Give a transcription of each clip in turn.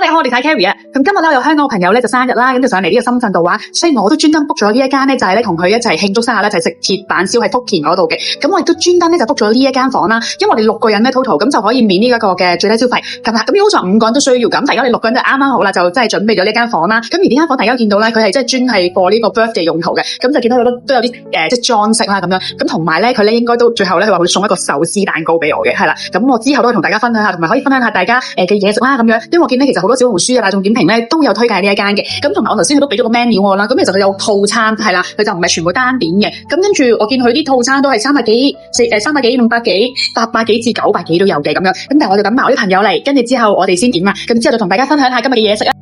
你好，我哋睇 Carrie 啊，咁今日咧有香港朋友咧就生日啦，咁就上嚟呢個深圳度玩，所以我都專登 book 咗呢一間咧，就係咧同佢一齊慶祝生日咧，就係食鐵板燒喺福田嗰度嘅。咁我亦都專登咧就 book 咗呢一間房啦，因為我哋6個人咧 total 咁就可以免呢一個嘅最低消費。咁基本上5個人都需要咁，但係而家你6個人就啱啱好啦，就真係準備咗呢間房啦。咁而呢間房大家見到咧，佢係真係專係過呢個 birthday 用途嘅，咁就見到都有啲即係裝飾啦咁樣。咁同埋咧，佢咧應該都最後咧佢話會送一個壽司蛋糕俾我嘅，係啦。咁我之後都會同大家分享下，同埋可以分享下大家嘅嘢食啦咁樣。因為我見咧其實好多小紅書啊、大眾點評咧都有推介呢一間嘅，咁同埋我頭先佢都俾咗個 menu 我啦，咁其實佢有套餐係啦，佢就唔係全部單點嘅，咁跟住我見佢啲套餐都係300幾、300幾、500幾、800幾至900幾都有嘅咁樣，咁但係我就等埋我啲朋友嚟，跟住之後我哋先點啦，咁之後就同大家分享下今日嘅嘢食啦。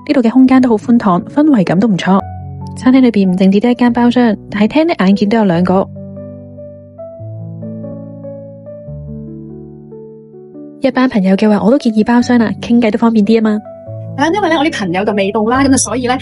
呢度嘅空間都好寬敞，氛圍感都唔錯。餐廳裏邊唔淨止得一間包廂，大廳咧眼見都有2個。一班朋友嘅話，我都建議包廂啦，傾偈都方便啲啊嘛。因為咧我啲朋友就未到啦，咁所以咧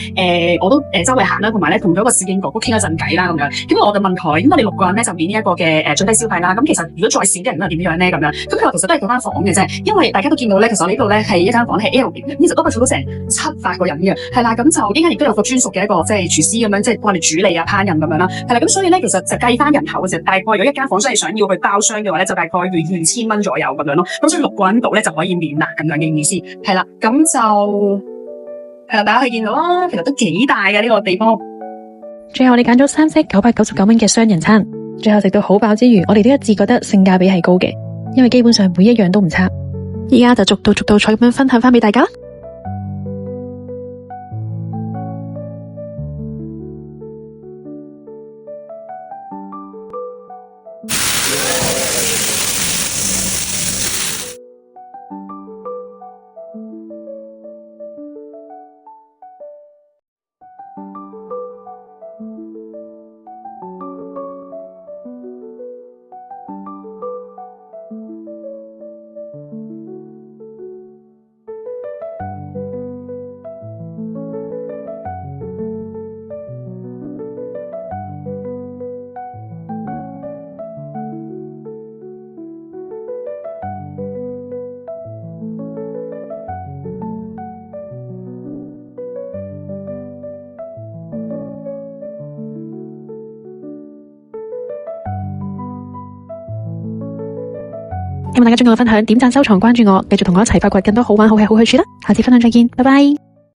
我都周圍行啦，同埋咧同咗個市建局都傾一陣偈啦咁樣。咁我就問佢，咁我哋6個人咧就免呢一個嘅最低消費啦。咁其實如果再少啲人咧點樣咧咁樣？咁佢話其實都係嗰間房嘅啫，因為大家都見到咧，其實我呢度咧係一間房係 L 型嘅，其實都係坐到成7、8個人嘅，係啦。咁就呢間亦都有個專屬嘅一個即係廚師咁樣，即係幫我哋煮理啊、烹飪咁樣啦。係啦，咁所以咧其實就計翻人口嘅時候，大概如果一間房真係想要去包廂嘅話咧，就大概要2000蚊左右咁樣咯。咁所以6個人度咧就可以免啦咁樣嘅意思。係啦，咁就。大家可以見到啦，其實都幾大嘅呢個地方。最後我哋揀咗3 set999蚊嘅雙人餐，最後食到好飽之餘，我哋都一致覺得性價比係高嘅，因為基本上每一樣都唔差。而家就逐道菜咁樣分享翻俾大家。希望大家鍾意我分享，點讚、收藏、關注我，繼續同我一齊發掘更多好玩、好吃、好去處啦！下次分享再見，拜拜。